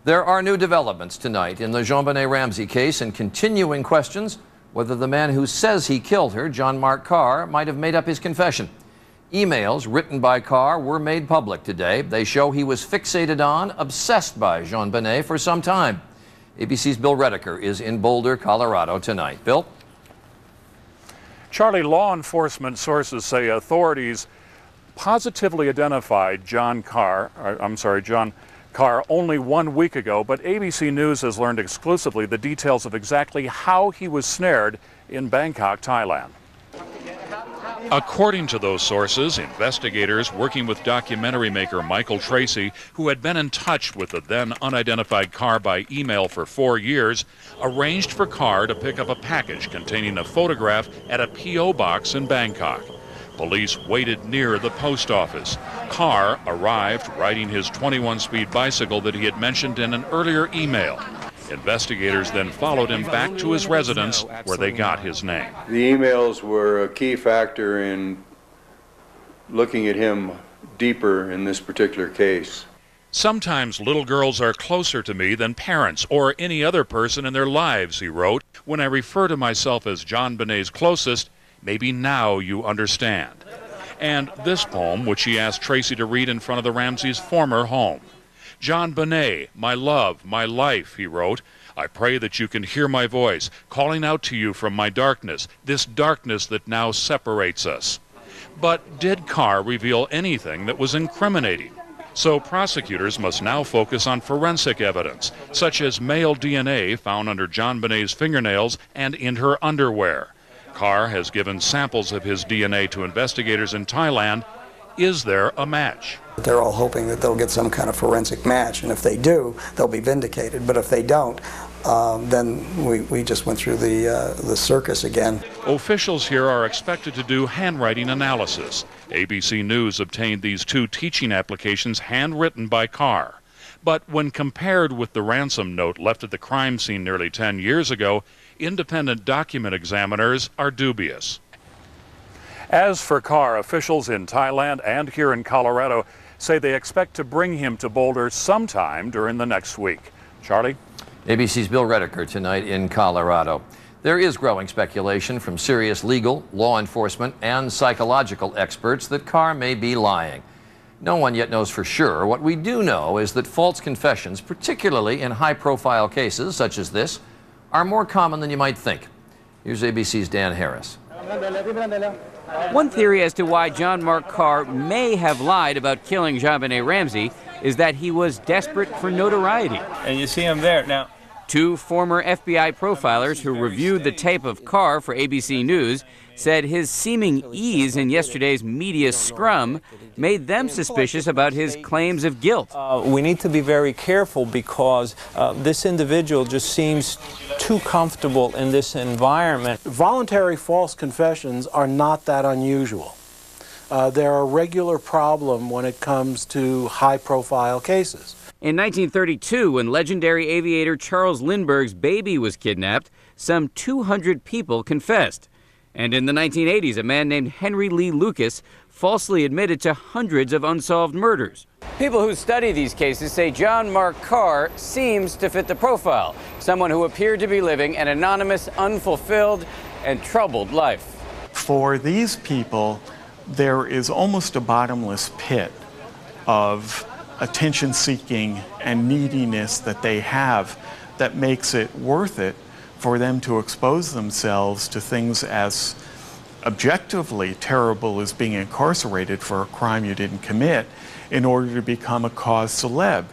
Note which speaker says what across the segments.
Speaker 1: There are new developments tonight in the JonBenet Ramsey case and continuing questions whether the man who says he killed her, John Mark Karr, might have made up his confession. Emails written by Karr were made public today. They show he was fixated on, obsessed by JonBenet for some time. ABC's Bill Redeker is in Boulder, Colorado tonight. Bill?
Speaker 2: Charlie, law enforcement sources say authorities positively identified John Karr only 1 week ago, but ABC News has learned exclusively the details of exactly how he was snared in Bangkok, Thailand. According to those sources, investigators working with documentary maker Michael Tracy, who had been in touch with the then unidentified Karr by email for 4 years, arranged for Karr to pick up a package containing a photograph at a P.O. box in Bangkok. Police waited near the post office. Karr arrived riding his 21-speed bicycle that he had mentioned in an earlier email. Investigators then followed him back to his residence where they got his name.
Speaker 3: The emails were a key factor in looking at him deeper in this particular case.
Speaker 2: Sometimes little girls are closer to me than parents or any other person in their lives, he wrote. When I refer to myself as JonBenet's closest, maybe now you understand. And this poem, which he asked Tracy to read in front of the Ramseys' former home. JonBenet, my love, my life, he wrote. I pray that you can hear my voice, calling out to you from my darkness, this darkness that now separates us. But did Karr reveal anything that was incriminating? So prosecutors must now focus on forensic evidence, such as male DNA found under JonBenet's fingernails and in her underwear. Karr has given samples of his DNA to investigators in Thailand. Is there a match?
Speaker 4: They're all hoping that they'll get some kind of forensic match, and if they do, they'll be vindicated. But if they don't, then we just went through the circus again.
Speaker 2: Officials here are expected to do handwriting analysis. ABC News obtained these 2 teaching applications handwritten by Karr. But when compared with the ransom note left at the crime scene nearly 10 years ago, independent document examiners are dubious. As for Karr, officials in Thailand and here in Colorado say they expect to bring him to Boulder sometime during the next week. Charlie?
Speaker 1: ABC's Bill Redeker tonight in Colorado. There is growing speculation from serious legal, law enforcement, and psychological experts that Karr may be lying. No one yet knows for sure. What we do know is that false confessions, particularly in high-profile cases such as this, are more common than you might think. Here's ABC's Dan Harris.
Speaker 5: One theory as to why John Mark Karr may have lied about killing JonBenet Ramsey is that he was desperate for notoriety.
Speaker 6: And you see him there now.
Speaker 5: 2 former FBI profilers who reviewed the tape of Karr for ABC News said his seeming ease in yesterday's media scrum made them suspicious about his claims of guilt.
Speaker 6: We need to be very careful because this individual just seems too comfortable in this environment.
Speaker 7: Voluntary false confessions are not that unusual. They're a regular problem when it comes to high-profile cases.
Speaker 5: In 1932, when legendary aviator Charles Lindbergh's baby was kidnapped, some 200 people confessed. And in the 1980s, a man named Henry Lee Lucas falsely admitted to hundreds of unsolved murders. People who study these cases say John Mark Karr seems to fit the profile, someone who appeared to be living an anonymous, unfulfilled, and troubled life.
Speaker 8: For these people, there is almost a bottomless pit of attention-seeking and neediness that they have that makes it worth it for them to expose themselves to things as objectively terrible as being incarcerated for a crime you didn't commit in order to become a cause celeb.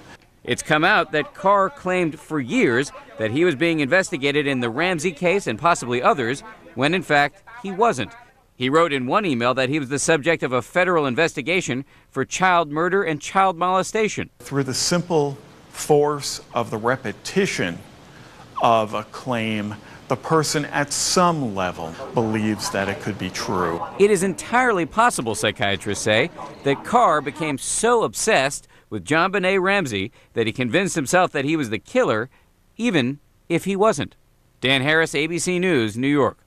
Speaker 5: It's come out that Karr claimed for years that he was being investigated in the Ramsey case and possibly others, when in fact he wasn't. He wrote in one email that he was the subject of a federal investigation for child murder and child molestation.
Speaker 8: Through the simple force of the repetition of a claim, the person at some level believes that it could be true.
Speaker 5: It is entirely possible, psychiatrists say, that Karr became so obsessed with JonBenet Ramsey that he convinced himself that he was the killer, even if he wasn't. Dan Harris, ABC News, New York.